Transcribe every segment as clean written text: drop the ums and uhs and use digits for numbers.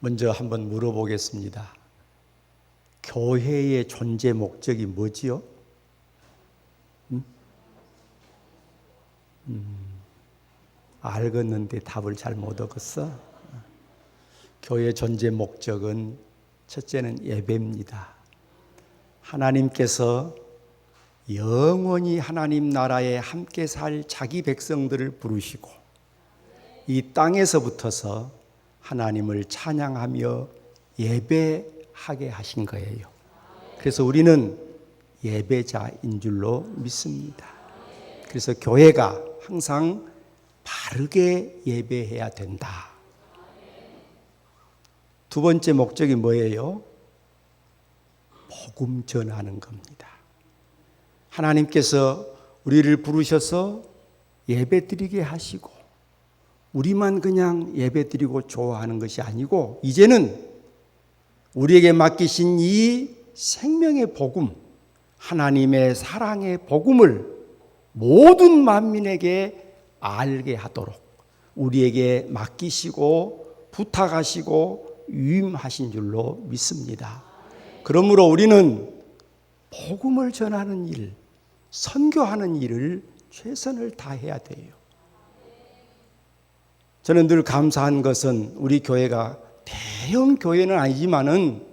먼저 한번 물어보겠습니다. 교회의 존재 목적이 뭐지요? 알겠는데 답을 잘 못 얻었어? 교회의 존재 목적은 첫째는 예배입니다. 하나님께서 영원히 하나님 나라에 함께 살 자기 백성들을 부르시고 이 땅에서부터서 하나님을 찬양하며 예배하게 하신 거예요. 그래서 우리는 예배자인 줄로 믿습니다. 그래서 교회가 항상 바르게 예배해야 된다. 두 번째 목적이 뭐예요? 복음 전하는 겁니다. 하나님께서 우리를 부르셔서 예배 드리게 하시고 우리만 그냥 예배 드리고 좋아하는 것이 아니고 이제는 우리에게 맡기신 이 생명의 복음, 하나님의 사랑의 복음을 모든 만민에게 알게 하도록 우리에게 맡기시고 부탁하시고 위임하신 줄로 믿습니다. 그러므로 우리는 복음을 전하는 일, 선교하는 일을 최선을 다해야 돼요. 저는 늘 감사한 것은 우리 교회가 대형 교회는 아니지만은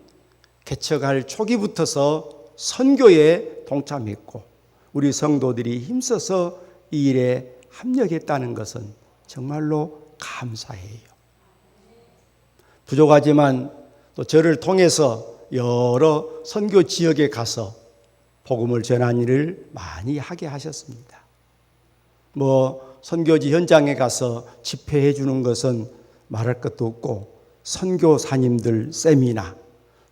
개척할 초기부터서 선교에 동참했고 우리 성도들이 힘써서 이 일에 합력했다는 것은 정말로 감사해요. 부족하지만 또 저를 통해서 여러 선교 지역에 가서 복음을 전하는 일을 많이 하게 하셨습니다. 선교지 현장에 가서 집회해 주는 것은 말할 것도 없고 선교사님들 세미나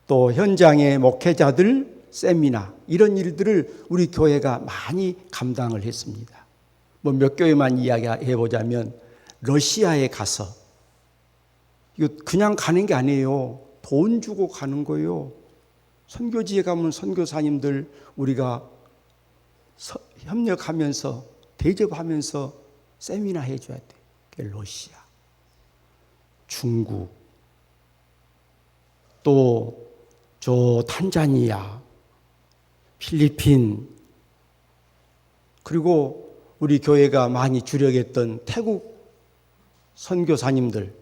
또 현장의 목회자들 세미나 이런 일들을 우리 교회가 많이 감당을 했습니다. 몇 교회만 이야기해 보자면 러시아에 가서 이거 그냥 가는 게 아니에요. 돈 주고 가는 거예요. 선교지에 가면 선교사님들 우리가 협력하면서 대접하면서 세미나 해줘야 돼. 러시아, 중국, 또 저 탄자니아, 필리핀, 그리고 우리 교회가 많이 주력했던 태국 선교사님들,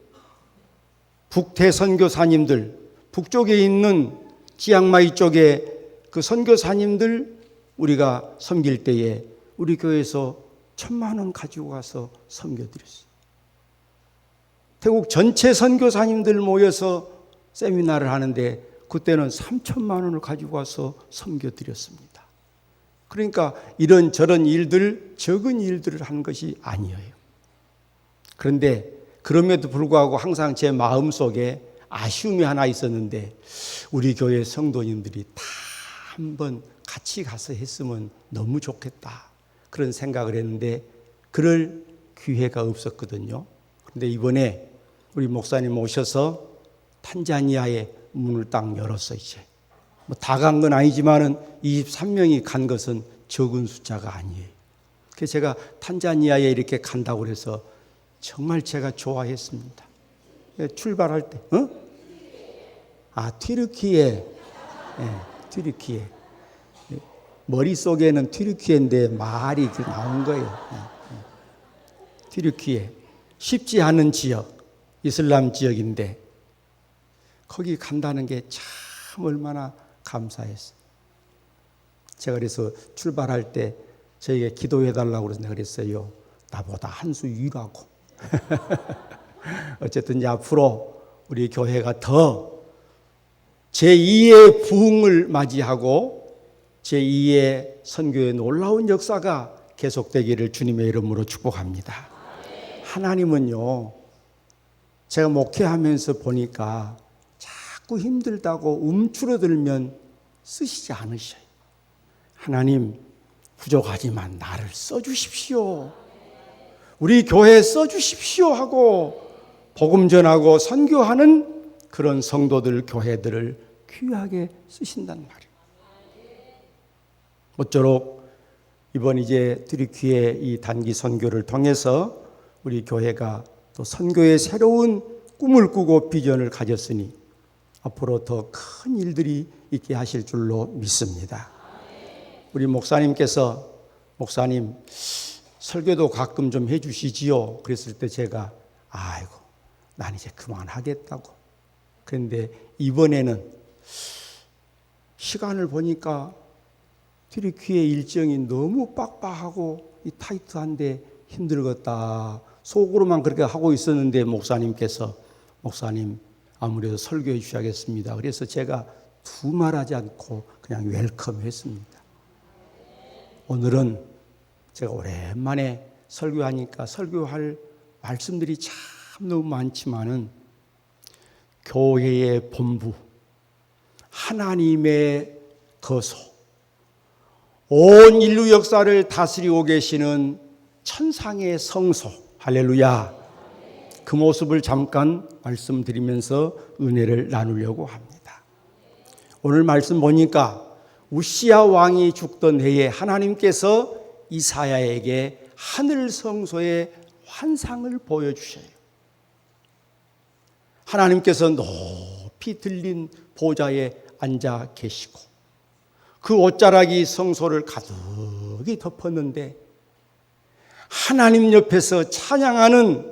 북태 선교사님들, 북쪽에 있는 치앙마이 쪽에 그 선교사님들 우리가 섬길 때에 우리 교회에서 1,000만 원 가지고 가서 섬겨드렸어요. 태국 전체 선교사님들 모여서 세미나를 하는데 그때는 3,000만 원을 가지고 와서 섬겨드렸습니다. 그러니까 이런저런 일들, 적은 일들을 한 것이 아니에요. 그런데 그럼에도 불구하고 항상 제 마음속에 아쉬움이 하나 있었는데 우리 교회 성도님들이 다 한번 같이 가서 했으면 너무 좋겠다. 그런 생각을 했는데 그럴 기회가 없었거든요. 그런데 이번에 우리 목사님 오셔서 탄자니아에 문을 딱 열었어요. 이제 다 간 건 아니지만은 23명이 간 것은 적은 숫자가 아니에요. 그래서 제가 탄자니아에 이렇게 간다고 해서 정말 제가 좋아했습니다. 출발할 때, 튀르키예, 튀르키예. 머릿속에는 튀르키예인데 말이 나온 거예요. 튀르키예. 쉽지 않은 지역, 이슬람 지역인데 거기 간다는 게 참 얼마나 감사했어요. 제가 그래서 출발할 때 저에게 기도해달라고 그랬어요. 나보다 한 수 위라고. 어쨌든 이제 앞으로 우리 교회가 더 제2의 부흥을 맞이하고 제2의 선교의 놀라운 역사가 계속되기를 주님의 이름으로 축복합니다. 하나님은요, 제가 목회하면서 보니까 자꾸 힘들다고 움츠러들면 쓰시지 않으셔요. 하나님, 부족하지만 나를 써주십시오. 우리 교회에 써주십시오 하고 복음 전하고 선교하는 그런 성도들, 교회들을 귀하게 쓰신단 말이에요. 모쪼록 이번 이제 튀르키예 이 단기 선교를 통해서 우리 교회가 또 선교의 새로운 꿈을 꾸고 비전을 가졌으니 앞으로 더 큰 일들이 있게 하실 줄로 믿습니다. 우리 목사님께서 목사님 설교도 가끔 좀 해주시지요. 그랬을 때 제가 아이고 난 이제 그만하겠다고. 그런데 이번에는 시간을 보니까 튀르키예 일정이 너무 빡빡하고 이 타이트한데 힘들겠다. 속으로만 그렇게 하고 있었는데 목사님께서 목사님 아무래도 설교해 주셔야겠습니다. 그래서 제가 두말하지 않고 그냥 웰컴했습니다. 오늘은 제가 오랜만에 설교하니까 설교할 말씀들이 참 너무 많지만은 교회의 본부, 하나님의 거소, 온 인류 역사를 다스리고 계시는 천상의 성소, 할렐루야. 그 모습을 잠깐 말씀드리면서 은혜를 나누려고 합니다. 오늘 말씀 보니까 우시야 왕이 죽던 해에 하나님께서 이사야에게 하늘 성소의 환상을 보여주셔요. 하나님께서 높이 들린 보좌에 앉아 계시고 그 옷자락이 성소를 가득히 덮었는데 하나님 옆에서 찬양하는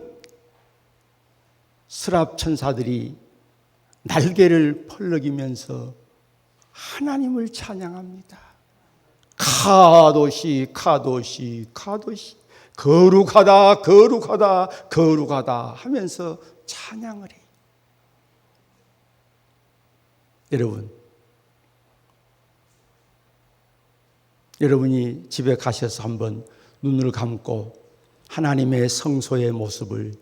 스랍 천사들이 날개를 펄럭이면서 하나님을 찬양합니다. 카도시 카도시 카도시 거룩하다 거룩하다 거룩하다 하면서 찬양을 해요. 여러분이 집에 가셔서 한번 눈을 감고 하나님의 성소의 모습을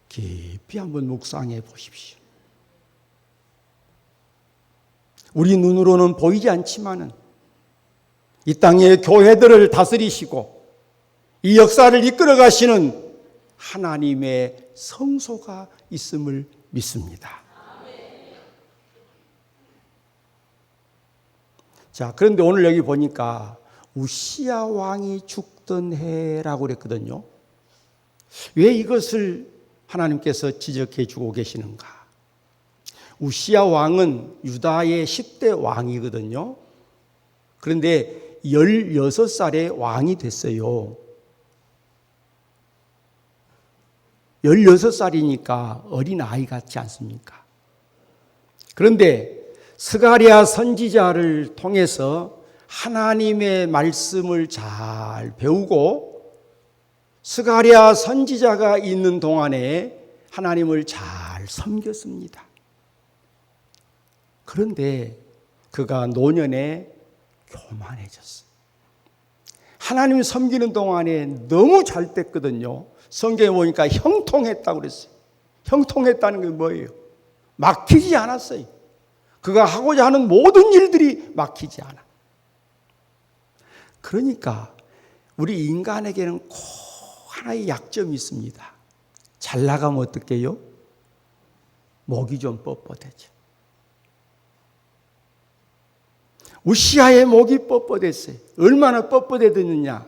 깊이 한번 묵상해 보십시오. 우리 눈으로는 보이지 않지만은 이 땅의 교회들을 다스리시고 이 역사를 이끌어 가시는 하나님의 성소가 있음을 믿습니다. 자, 그런데 오늘 여기 보니까 우시야 왕이 죽던 해라고 그랬거든요. 왜 이것을 하나님께서 지적해 주고 계시는가? 우시야 왕은 유다의 10대 왕이거든요. 그런데 16살에 왕이 됐어요. 16살이니까 어린아이 같지 않습니까? 그런데 스가랴 선지자를 통해서 하나님의 말씀을 잘 배우고 스가랴 선지자가 있는 동안에 하나님을 잘 섬겼습니다. 그런데 그가 노년에 교만해졌어요. 하나님 섬기는 동안에 너무 잘 됐거든요. 성경에 보니까 형통했다고 그랬어요. 형통했다는 게 뭐예요? 막히지 않았어요. 그가 하고자 하는 모든 일들이 막히지 않아. 그러니까 우리 인간에게는 꼭 하나의 약점이 있습니다. 잘 나가면 어떻게 해요? 목이 좀 뻣뻣해져. 우시야의 목이 뻣뻣했어요. 얼마나 뻣뻣해졌느냐?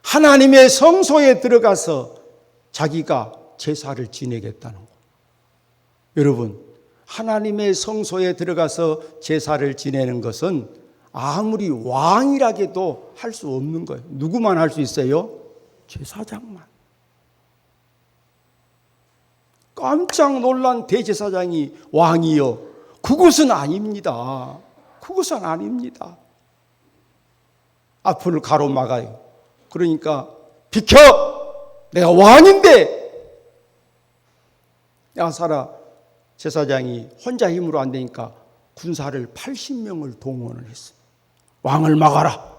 하나님의 성소에 들어가서 자기가 제사를 지내겠다는 거. 여러분, 하나님의 성소에 들어가서 제사를 지내는 것은 아무리 왕이라도 할 수 없는 거예요. 누구만 할 수 있어요? 제사장만. 깜짝 놀란 대제사장이 왕이요. 그것은 아닙니다. 그것은 아닙니다. 앞을 가로막아요. 그러니까 비켜! 내가 왕인데! 야사라 제사장이 혼자 힘으로 안 되니까 군사를 80명을 동원을 했어요. 왕을 막아라.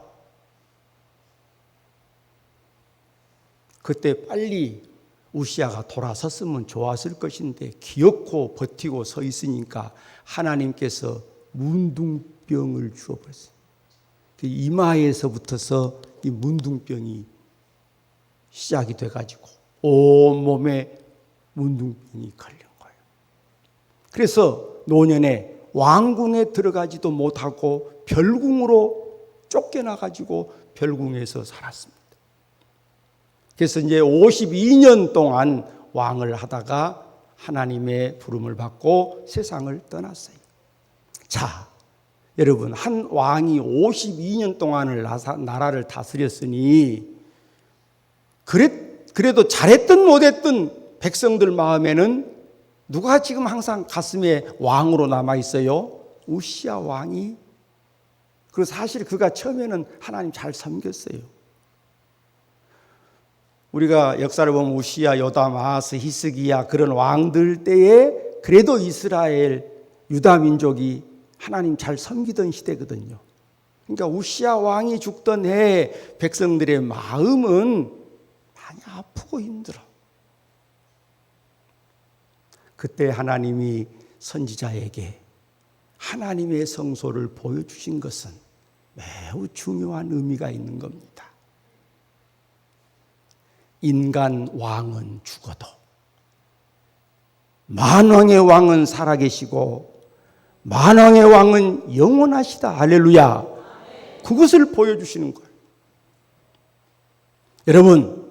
그때 빨리 우시야가 돌아섰으면 좋았을 것인데 기어코 버티고 서 있으니까 하나님께서 문둥병을 주어버렸어요. 이마에서부터서 이 문둥병이 시작이 돼가지고 온몸에 문둥병이 걸린 거예요. 그래서 노년에 왕궁에 들어가지도 못하고 별궁으로 쫓겨나가지고 별궁에서 살았습니다. 그래서 이제 52년 동안 왕을 하다가 하나님의 부름을 받고 세상을 떠났어요. 자, 여러분, 한 왕이 52년 동안을 나라를 다스렸으니 그래도 잘했든 못했든 백성들 마음에는 누가 지금 항상 가슴에 왕으로 남아있어요? 우시야 왕이. 그리고 사실 그가 처음에는 하나님 잘 섬겼어요. 우리가 역사를 보면 우시야, 요담, 아하스, 히스기야 그런 왕들 때에 그래도 이스라엘, 유다 민족이 하나님 잘 섬기던 시대거든요. 그러니까 우시야 왕이 죽던 해 백성들의 마음은 많이 아프고 힘들어. 그때 하나님이 선지자에게 하나님의 성소를 보여주신 것은 매우 중요한 의미가 있는 겁니다. 인간 왕은 죽어도 만왕의 왕은 살아계시고 만왕의 왕은 영원하시다. 할렐루야. 그것을 보여주시는 거예요. 여러분,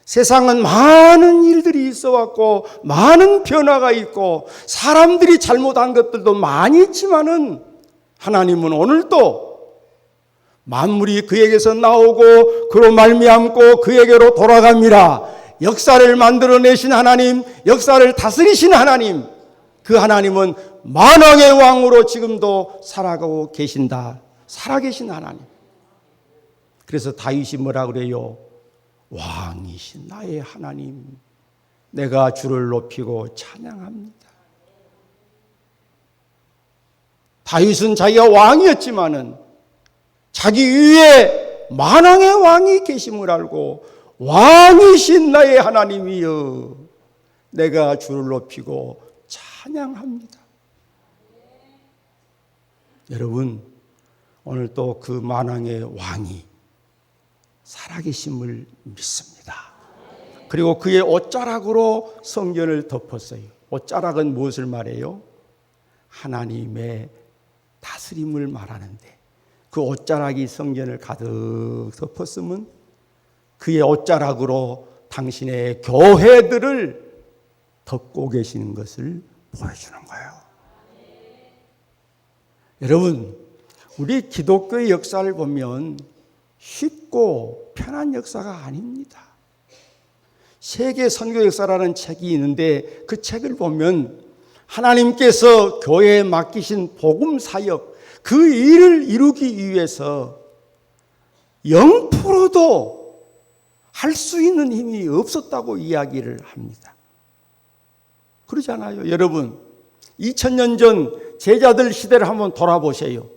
세상은 많은 일들이 있어 왔고 많은 변화가 있고 사람들이 잘못한 것들도 많이 있지만은 하나님은 오늘도 만물이 그에게서 나오고 그로 말미암고 그에게로 돌아갑니다. 역사를 만들어내신 하나님, 역사를 다스리신 하나님, 그 하나님은 만왕의 왕으로 지금도 살아가고 계신다. 살아계신 하나님. 그래서 다윗이 뭐라 그래요? 왕이신 나의 하나님, 내가 주를 높이고 찬양합니다. 다윗은 자기가 왕이었지만은 자기 위에 만왕의 왕이 계심을 알고 왕이신 나의 하나님이여 내가 주를 높이고 찬양합니다. 여러분, 오늘 또 그 만왕의 왕이 살아계심을 믿습니다. 그리고 그의 옷자락으로 성전을 덮었어요. 옷자락은 무엇을 말해요? 하나님의 다스림을 말하는데 그 옷자락이 성전을 가득 덮었으면 그의 옷자락으로 당신의 교회들을 덮고 계시는 것을 보여주는 거예요. 여러분, 우리 기독교의 역사를 보면 쉽고 편한 역사가 아닙니다. 세계 선교 역사라는 책이 있는데 그 책을 보면 하나님께서 교회에 맡기신 복음 사역, 그 일을 이루기 위해서 0%도 할 수 있는 힘이 없었다고 이야기를 합니다. 그러잖아요. 여러분, 2000년 전 제자들 시대를 한번 돌아보세요.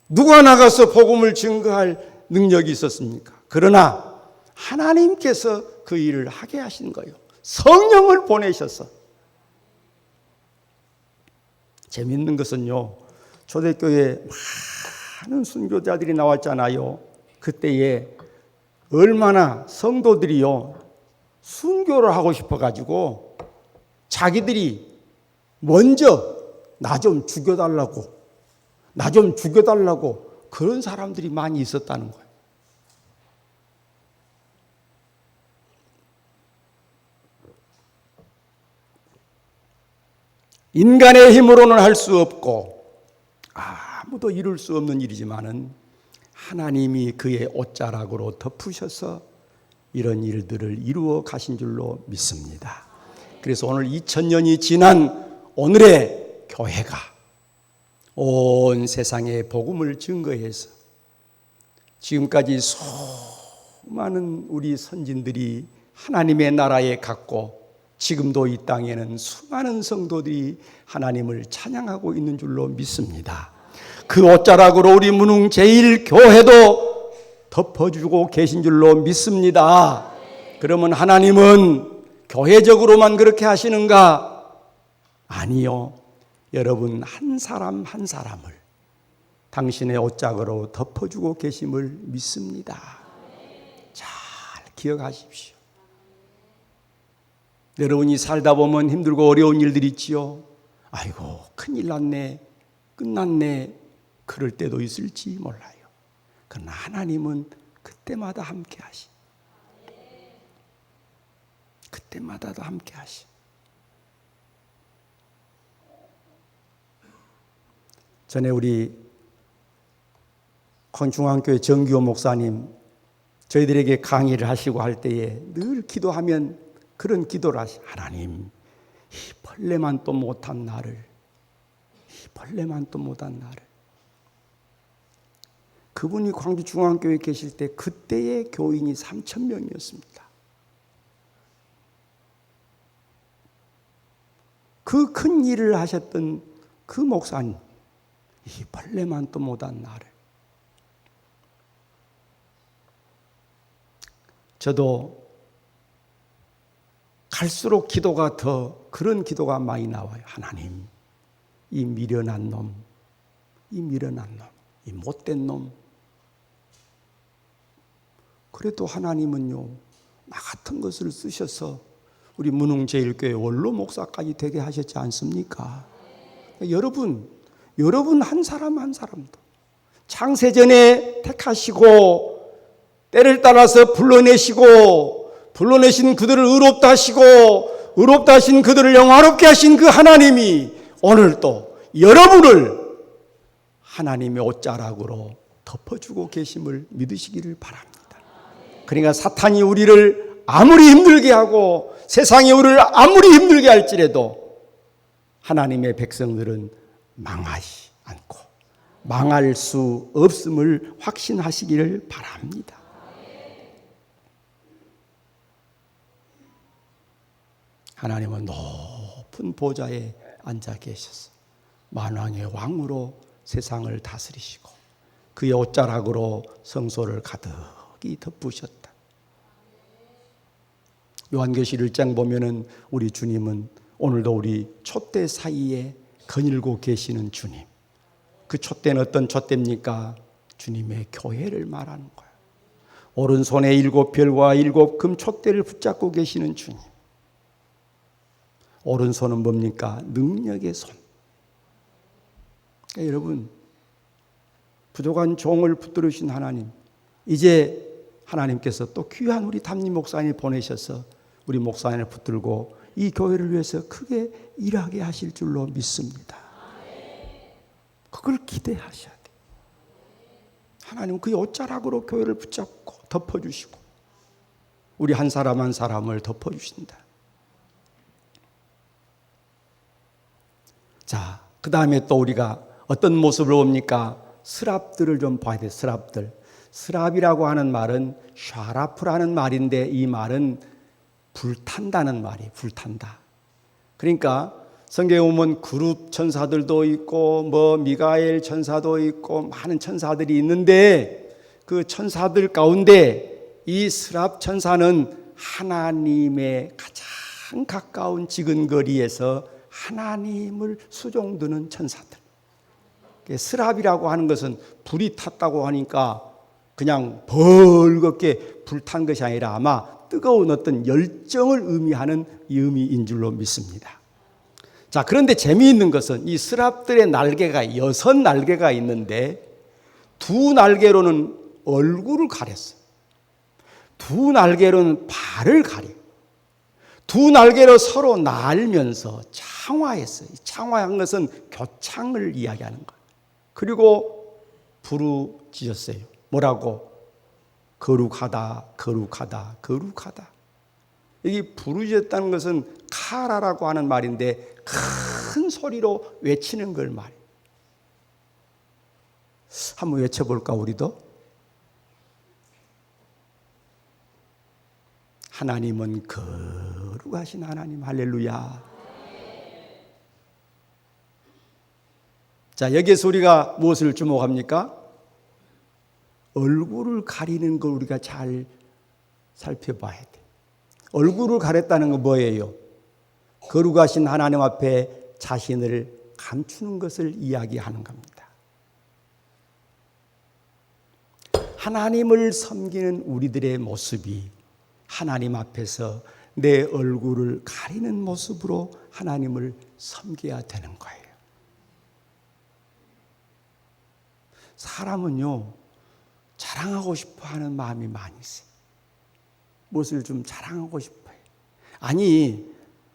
누가 나가서 복음을 증거할 능력이 있었습니까? 그러나 하나님께서 그 일을 하게 하신 거예요. 성령을 보내셔서. 재밌는 것은요, 초대교회에 많은 순교자들이 나왔잖아요. 그때에 얼마나 성도들이요, 순교를 하고 싶어가지고 자기들이 먼저 나 좀 죽여달라고 그런 사람들이 많이 있었다는 거예요. 인간의 힘으로는 할 수 없고 아무도 이룰 수 없는 일이지만은 하나님이 그의 옷자락으로 덮으셔서 이런 일들을 이루어 가신 줄로 믿습니다. 그래서 오늘 2000년이 지난 오늘의 교회가 온 세상에 복음을 증거해서 지금까지 수많은 우리 선진들이 하나님의 나라에 갔고 지금도 이 땅에는 수많은 성도들이 하나님을 찬양하고 있는 줄로 믿습니다. 그 옷자락으로 우리 문흥 제1교회도 덮어주고 계신 줄로 믿습니다. 그러면 하나님은 교회적으로만 그렇게 하시는가? 아니요. 여러분 한 사람 한 사람을 당신의 옷자락으로 덮어주고 계심을 믿습니다. 잘 기억하십시오. 여러분이 살다 보면 힘들고 어려운 일들이 있지요. 아이고 큰일 났네, 끝났네, 그럴 때도 있을지 몰라요. 그러나 하나님은 그때마다 함께 하시. 그때마다도 함께 하시. 전에 우리 건중앙교회 정규호 목사님 저희들에게 강의를 하시고 할 때에 늘 기도하면 그런 기도를 하시. 하나님, 이 벌레만 또 못한 나를, 그분이 광주 중앙교회에 계실 때 그때의 교인이 3,000명이었습니다. 그 큰 일을 하셨던 그 목사님, 이 벌레만 또 못한 나를. 저도 갈수록 기도가 더 그런 기도가 많이 나와요. 하나님, 이 미련한 놈, 이 못된 놈. 그래도 하나님은요, 나 같은 것을 쓰셔서 우리 문흥제일교회 원로 목사까지 되게 하셨지 않습니까? 여러분 한 사람 한 사람도 창세전에 택하시고 때를 따라서 불러내신 그들을 의롭다 하시고 의롭다 하신 그들을 영화롭게 하신 그 하나님이 오늘 또 여러분을 하나님의 옷자락으로 덮어주고 계심을 믿으시기를 바랍니다. 그러니까 사탄이 우리를 아무리 힘들게 하고 세상이 우리를 아무리 힘들게 할지라도 하나님의 백성들은 망하지 않고 망할 수 없음을 확신하시기를 바랍니다. 하나님은 높은 보좌에 앉아 계셔서 만왕의 왕으로 세상을 다스리시고 그의 옷자락으로 성소를 가득히 덮으셨다. 요한계시록 1장 보면은 우리 주님은 오늘도 우리 촛대 사이에 거닐고 계시는 주님. 그 촛대는 어떤 촛대입니까? 주님의 교회를 말하는 거예요. 오른손에 7별과 7 금촛대를 붙잡고 계시는 주님. 오른손은 뭡니까? 능력의 손. 그러니까 여러분, 부족한 종을 붙들으신 하나님, 이제 하나님께서 또 귀한 우리 담임 목사님 보내셔서 우리 목사님을 붙들고 이 교회를 위해서 크게 일하게 하실 줄로 믿습니다. 그걸 기대하셔야 돼요. 하나님은 그의 옷자락으로 교회를 붙잡고 덮어주시고 우리 한 사람 한 사람을 덮어주신다. 자, 그 다음에 또 우리가 어떤 모습을 봅니까? 스랍들을 좀 봐야 돼요. 스랍들. 스랍이라고 하는 말은 샤라프라는 말인데 이 말은 불탄다는 말이에요. 불탄다. 그러니까 성경에 보면 그룹 천사들도 있고 미가엘 천사도 있고 많은 천사들이 있는데 그 천사들 가운데 이 스랍 천사는 하나님의 가장 가까운 지근거리에서 하나님을 수종드는 천사들. 스랍이라고 하는 것은 불이 탔다고 하니까 그냥 벌겋게 불탄 것이 아니라 아마 뜨거운 어떤 열정을 의미하는 의미인 줄로 믿습니다. 자, 그런데 재미있는 것은 이 스랍들의 날개가 6날개가 있는데 2날개로는 얼굴을 가렸어요. 2날개로는 발을 가려요. 2날개로 서로 날면서 창화했어요. 창화한 것은 교창을 이야기하는 거예요. 그리고 부르짖었어요. 뭐라고? 거룩하다, 거룩하다, 거룩하다. 여기 부르짖었다는 것은 카라라고 하는 말인데 큰 소리로 외치는 걸 말이에요. 한번 외쳐볼까 우리도? 하나님은 거룩하신 하나님. 할렐루야. 자, 여기에서 우리가 무엇을 주목합니까? 얼굴을 가리는 걸 우리가 잘 살펴봐야 돼. 얼굴을 가렸다는 건 뭐예요? 거룩하신 하나님 앞에 자신을 감추는 것을 이야기하는 겁니다. 하나님을 섬기는 우리들의 모습이 하나님 앞에서 내 얼굴을 가리는 모습으로 하나님을 섬겨야 되는 거예요. 사람은요, 자랑하고 싶어 하는 마음이 많이 있어요. 무엇을 좀 자랑하고 싶어요. 아니,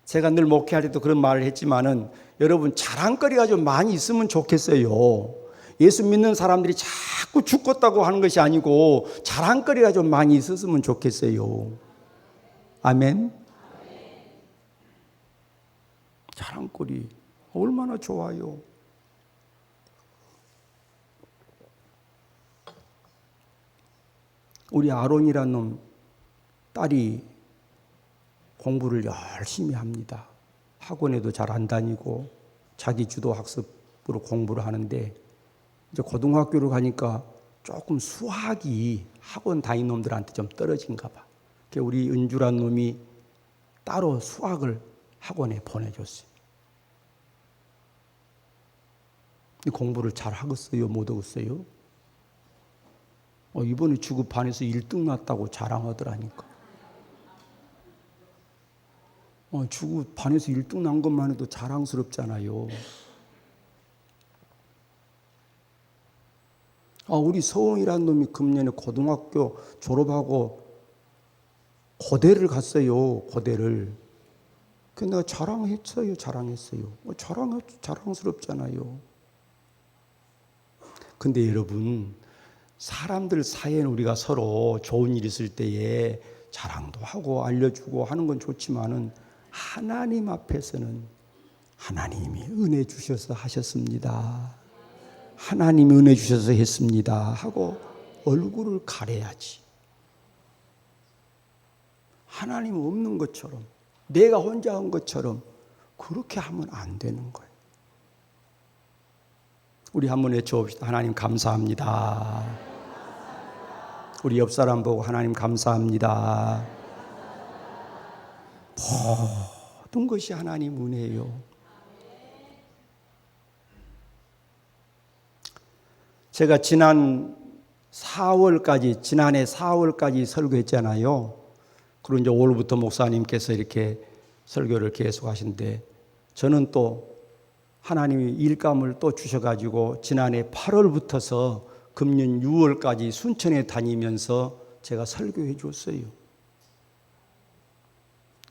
제가 늘 목회할 때도 그런 말을 했지만은 여러분 자랑거리가 좀 많이 있으면 좋겠어요. 예수 믿는 사람들이 자꾸 죽겠다고 하는 것이 아니고 자랑거리가 좀 많이 있었으면 좋겠어요. 아멘. 자랑거리 얼마나 좋아요. 우리 아론이라는 놈 딸이 공부를 열심히 합니다. 학원에도 잘 안 다니고 자기 주도 학습으로 공부를 하는데 이제 고등학교를 가니까 조금 수학이 학원 다니는 놈들한테 좀 떨어진가 봐. 우리 은주란 놈이 따로 수학을 학원에 보내줬어요. 공부를 잘 하겠어요? 못 하겠어요? 이번에 주급반에서 1등 났다고 자랑하더라니까. 주급반에서 1등 난 것만 해도 자랑스럽잖아요. 우리 서홍이라는 놈이 금년에 고등학교 졸업하고 고대를 갔어요. 고대를. 그래서 내가 자랑했어요. 자랑스럽잖아요. 근데 여러분, 사람들 사이에는 우리가 서로 좋은 일 있을 때에 자랑도 하고 알려주고 하는 건 좋지만은 하나님 앞에서는 하나님이 은혜 주셔서 하셨습니다. 하나님이 은혜 주셔서 했습니다 하고 얼굴을 가려야지. 하나님 없는 것처럼 내가 혼자 한 것처럼 그렇게 하면 안 되는 거예요. 우리 한번 외쳐봅시다. 하나님 감사합니다. 우리 옆 사람 보고 하나님 감사합니다. 모든 것이 하나님 은혜예요. 제가 지난해 4월까지 설교했잖아요. 그리고 이제 5월부터 목사님께서 이렇게 설교를 계속 하신데 저는 또 하나님이 일감을 또 주셔가지고 지난해 8월부터서 금년 6월까지 순천에 다니면서 제가 설교해 줬어요.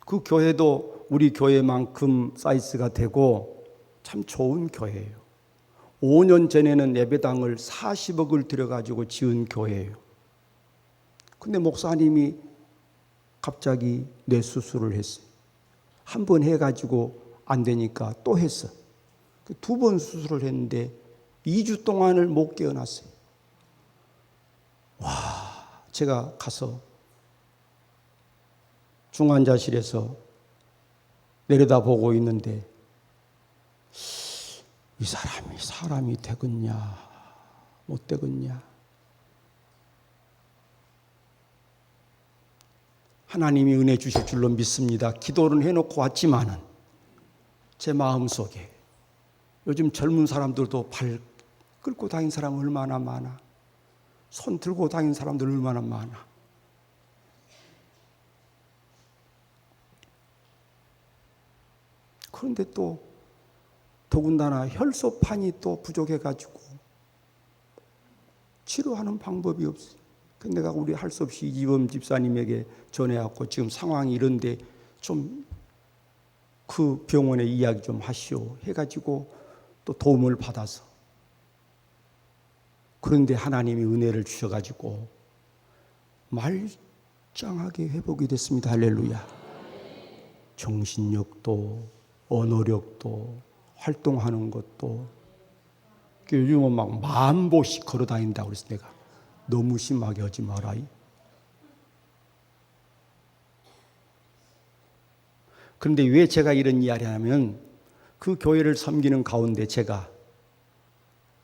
그 교회도 우리 교회만큼 사이즈가 되고 참 좋은 교회예요. 5년 전에는 예배당을 40억을 들여가지고 지은 교회예요. 근데 목사님이 갑자기 뇌수술을 했어요. 한 번 해가지고 안 되니까 또 했어. 2번 수술을 했는데 2주 동안을 못 깨어났어요. 제가 가서 중환자실에서 내려다보고 있는데 이 사람이 되겠냐 못 되겠냐. 하나님이 은혜 주실 줄로 믿습니다. 기도는 해놓고 왔지만은 제 마음속에 요즘 젊은 사람들도 발 끌고 다니는 사람 얼마나 많아. 손 들고 다니는 사람들 얼마나 많아. 그런데 또 더군다나 혈소판이 또 부족해가지고 치료하는 방법이 없어요. 근데 내가 우리 할 수 없이 이지범 집사님에게 전해갖고 지금 상황이 이런데 좀 그 병원에 이야기 좀 하시오 해가지고 또 도움을 받아서 그런데 하나님이 은혜를 주셔가지고 말짱하게 회복이 됐습니다. 할렐루야. 정신력도 언어력도 활동하는 것도 요즘은 막 10,000보씩 걸어 다닌다고 그래서 내가 너무 심하게 하지 마라. 그런데 왜 제가 이런 이야기를 하면 그 교회를 섬기는 가운데 제가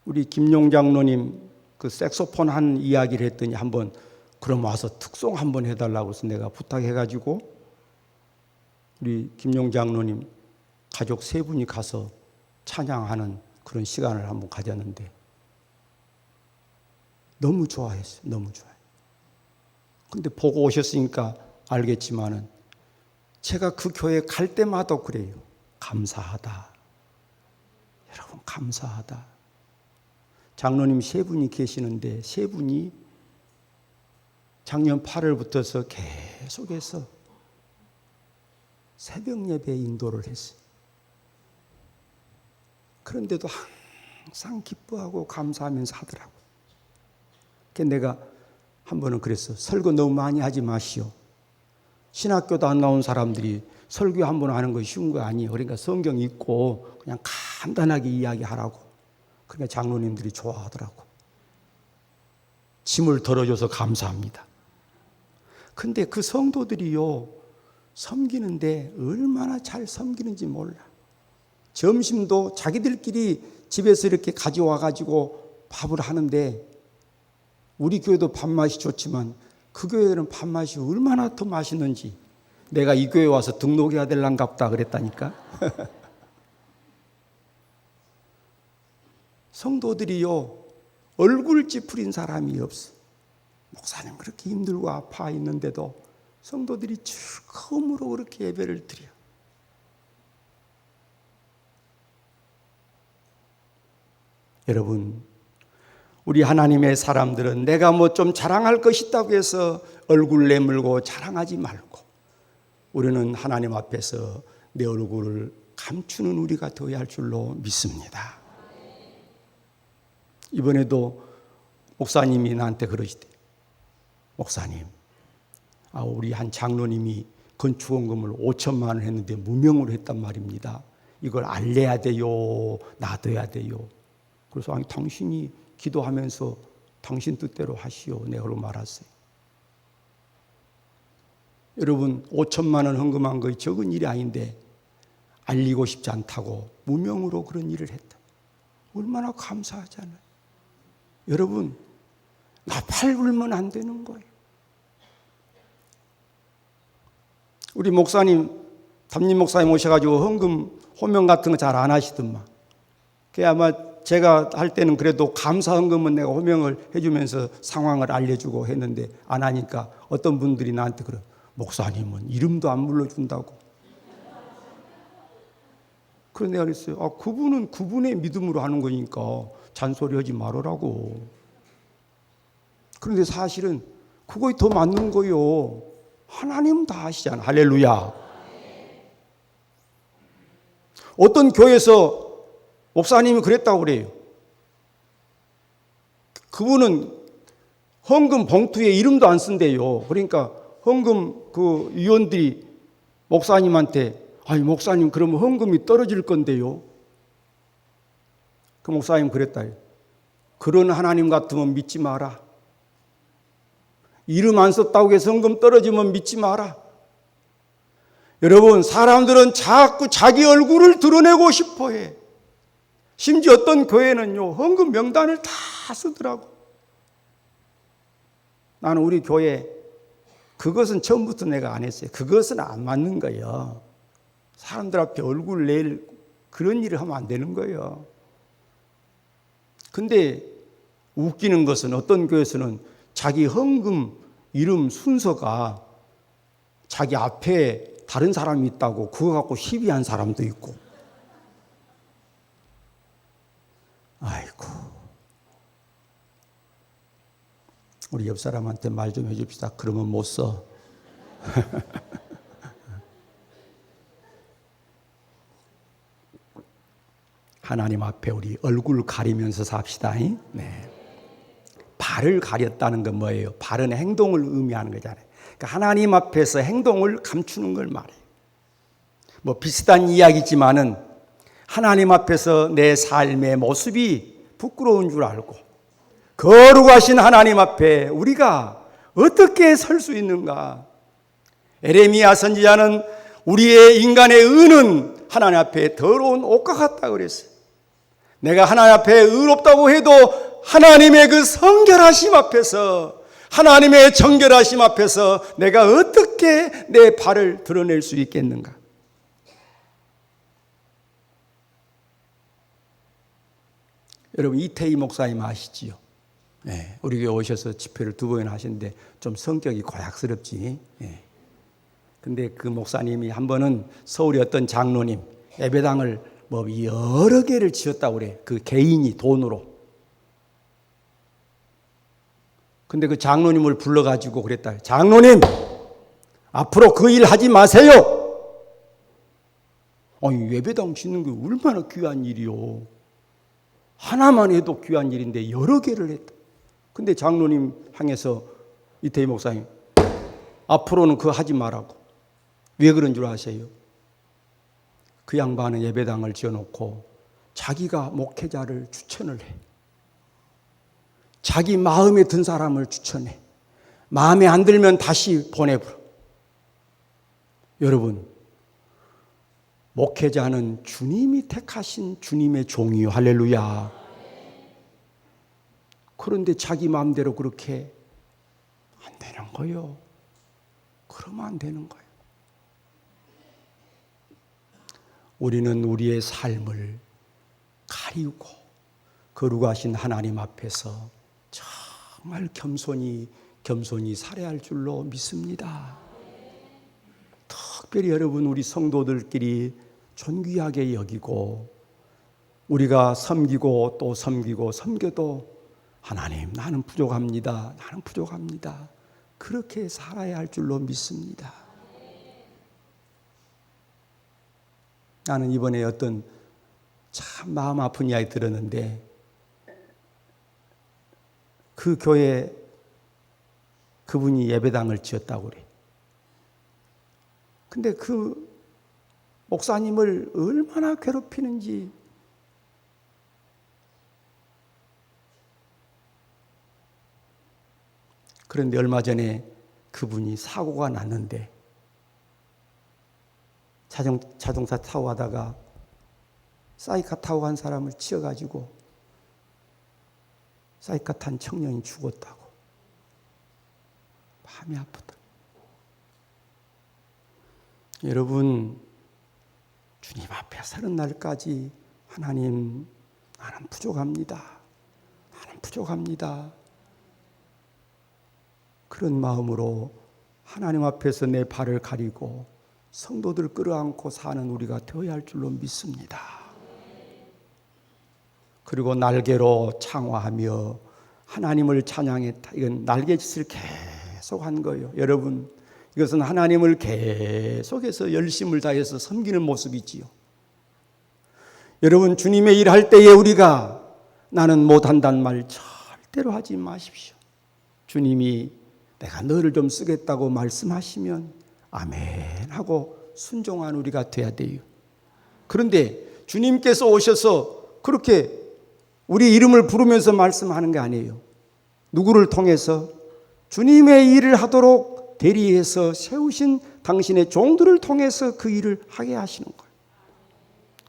우리 김용 장로님 그 색소폰 한 이야기를 했더니 한번 그럼 와서 특송 한번 해달라고 해서 내가 부탁해가지고 우리 김용 장로님 가족 3분이 가서 찬양하는 그런 시간을 한번 가졌는데 너무 좋아했어요. 너무 좋아요. 근데 보고 오셨으니까 알겠지만은 제가 그 교회 갈 때마다 그래요. 감사하다. 여러분 감사하다. 장로님 3분이 계시는데 3분이 작년 8월부터서 계속해서 새벽 예배 인도를 했어요. 그런데도 항상 기뻐하고 감사하면서 하더라고요. 그래서 내가 한 번은 그랬어. 설교 너무 많이 하지 마시오. 신학교도 안 나온 사람들이 설교 한 번 하는 거 쉬운 거 아니에요. 그러니까 성경 읽고 그냥 간단하게 이야기하라고. 그러니까 장로님들이 좋아하더라고. 짐을 덜어줘서 감사합니다. 근데 그 성도들이요, 섬기는데 얼마나 잘 섬기는지 몰라. 점심도 자기들끼리 집에서 이렇게 가져와가지고 밥을 하는데, 우리 교회도 밥맛이 좋지만 그 교회는 밥맛이 얼마나 더 맛있는지, 내가 이 교회 와서 등록해야 될란갑다 그랬다니까. 성도들이요, 얼굴 찌푸린 사람이 없어. 목사님 그렇게 힘들고 아파 있는데도 성도들이 즐거움으로 그렇게 예배를 드려. 여러분, 우리 하나님의 사람들은 내가 뭐 좀 자랑할 것이 있다고 해서 얼굴 내밀고 자랑하지 말고, 우리는 하나님 앞에서 내 얼굴을 감추는 우리가 되어야 할 줄로 믿습니다. 이번에도 목사님이 나한테 그러시대. 목사님, 우리 한 장로님이 건축원금을 5천만 원 했는데 무명으로 했단 말입니다. 이걸 알려야 돼요? 놔둬야 돼요? 그래서 당신이 기도하면서 당신 뜻대로 하시오. 내가 그러고 말았어요. 여러분, 5천만 원 헌금한 거에 적은 일이 아닌데 알리고 싶지 않다고 무명으로 그런 일을 했다. 얼마나 감사하잖아요. 여러분, 나팔 불면 안 되는 거예요. 우리 목사님, 담임 목사님 오셔가지고 헌금, 호명 같은 거 잘 안 하시더만. 그게 아마 제가 할 때는 그래도 감사 헌금은 내가 호명을 해주면서 상황을 알려주고 했는데 안 하니까 어떤 분들이 나한테 그래. 목사님은 이름도 안 불러준다고. 그래서 내가 그랬어요. 그분은 그분의 믿음으로 하는 거니까 잔소리 하지 말으라고. 그런데 사실은 그거에 더 맞는 거요. 하나님은 다 아시잖아. 할렐루야. 어떤 교회에서 목사님이 그랬다고 그래요. 그분은 헌금 봉투에 이름도 안 쓴대요. 그러니까 헌금 그 위원들이 목사님한테, 아니 목사님 그러면 헌금이 떨어질 건데요. 그 목사님 그랬다. 그런 하나님 같으면 믿지 마라. 이름 안 썼다고 해서 헌금 떨어지면 믿지 마라. 여러분, 사람들은 자꾸 자기 얼굴을 드러내고 싶어해. 심지어 어떤 교회는요, 헌금 명단을 다 쓰더라고. 나는 우리 교회 그것은 처음부터 내가 안 했어요. 그것은 안 맞는 거예요. 사람들 앞에 얼굴 낼 그런 일을 하면 안 되는 거예요. 근데 웃기는 것은 어떤 교회에서는 자기 헌금 이름 순서가 자기 앞에 다른 사람이 있다고 그거 갖고 시비한 사람도 있고. 아이고. 우리 옆 사람한테 말 좀 해줍시다. 그러면 못 써. 하나님 앞에 우리 얼굴 가리면서 삽시다. 네. 발을 가렸다는 건 뭐예요? 발은 행동을 의미하는 거잖아요. 그러니까 하나님 앞에서 행동을 감추는 걸 말해요. 뭐 비슷한 이야기지만은 하나님 앞에서 내 삶의 모습이 부끄러운 줄 알고 거룩하신 하나님 앞에 우리가 어떻게 설 수 있는가? 에레미야 선지자는 우리의 인간의 의는 하나님 앞에 더러운 옷과 같다 그랬어요. 내가 하나님 앞에 의롭다고 해도 하나님의 그 성결하심 앞에서, 하나님의 정결하심 앞에서 내가 어떻게 내 발을 드러낼 수 있겠는가? 여러분, 이태희 목사님 아시지요? 네, 우리 교회 오셔서 집회를 2번 하시는데 좀 성격이 고약스럽지. 네. 근데 그 목사님이 한 번은 서울의 어떤 장로님 예배당을 뭐 여러 개를 지었다고 그래. 그 개인이 돈으로. 근데 그 장로님을 불러가지고 그랬다. 장로님, 앞으로 그 일 하지 마세요. 아니, 예배당 짓는 게 얼마나 귀한 일이요. 하나만 해도 귀한 일인데 여러 개를 했다. 근데 장로님 향해서 이태희 목사님, 앞으로는 그거 하지 말라고. 왜 그런 줄 아세요? 그 양반은 예배당을 지어놓고 자기가 목회자를 추천을 해. 자기 마음에 든 사람을 추천해. 마음에 안 들면 다시 보내버려. 여러분, 목회자는 주님이 택하신 주님의 종이요. 할렐루야. 그런데 자기 마음대로 그렇게 안 되는 거예요. 그러면 안 되는 거예요. 우리는 우리의 삶을 가리우고 거룩하신 하나님 앞에서 정말 겸손히 살아야 할 줄로 믿습니다. 특별히 여러분, 우리 성도들끼리 존귀하게 여기고 우리가 섬기고 또 섬겨도 하나님, 나는 부족합니다. 그렇게 살아야 할 줄로 믿습니다. 나는 이번에 어떤 참 마음 아픈 이야기 들었는데, 그 교회 그분이 예배당을 지었다고 그래. 근데 그 목사님을 얼마나 괴롭히는지. 그런데 얼마 전에 그분이 사고가 났는데, 자동차 타고 가다가 사이카 타고 간 사람을 치어가지고 사이카 탄 청년이 죽었다고. 마음이 아프다. 여러분, 주님 앞에 서는 날까지 하나님, 나는 부족합니다. 그런 마음으로 하나님 앞에서 내 발을 가리고 성도들 끌어안고 사는 우리가 되어야 할 줄로 믿습니다. 그리고 날개로 창화하며 하나님을 찬양했다. 이건 날개짓을 계속 한 거예요. 여러분, 이것은 하나님을 계속해서 열심을 다해서 섬기는 모습이지요. 여러분, 주님의 일 할 때에 우리가 나는 못한다는 말 절대로 하지 마십시오. 주님이 내가 너를 좀 쓰겠다고 말씀하시면 아멘 하고 순종한 우리가 돼야 돼요. 그런데 주님께서 오셔서 그렇게 우리 이름을 부르면서 말씀하는 게 아니에요. 누구를 통해서? 주님의 일을 하도록 대리해서 세우신 당신의 종들을 통해서 그 일을 하게 하시는 거예요.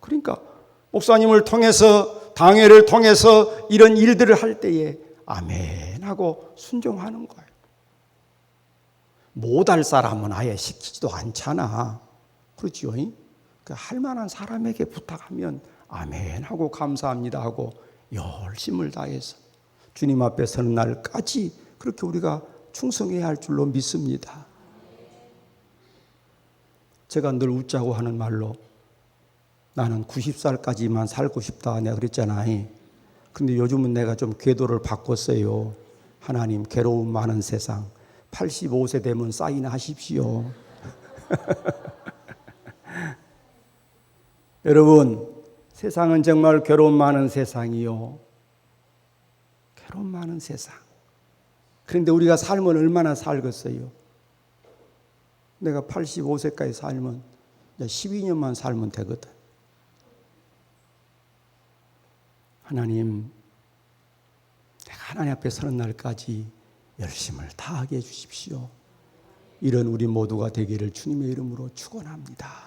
그러니까 목사님을 통해서, 당회를 통해서 이런 일들을 할 때에 아멘 하고 순종하는 거예요. 못할 사람은 아예 시키지도 않잖아. 그렇지요? 그러니까 할 만한 사람에게 부탁하면 아멘 하고 감사합니다 하고 열심을 다해서 주님 앞에 서는 날까지 그렇게 우리가 충성해야 할 줄로 믿습니다. 제가 늘 웃자고 하는 말로 나는 90살까지만 살고 싶다 내가 그랬잖아요. 근데 요즘은 내가 좀 궤도를 바꿨어요. 하나님, 괴로움 많은 세상 85세 되면 사인하십시오. 여러분, 세상은 정말 괴로움 많은 세상이요. 괴로움 많은 세상. 그런데 우리가 삶은 얼마나 살겠어요? 내가 85세까지 살면 12년만 살면 되거든. 하나님, 내가 하나님 앞에 서는 날까지 열심을 다하게 해주십시오. 이런 우리 모두가 되기를 주님의 이름으로 축원합니다.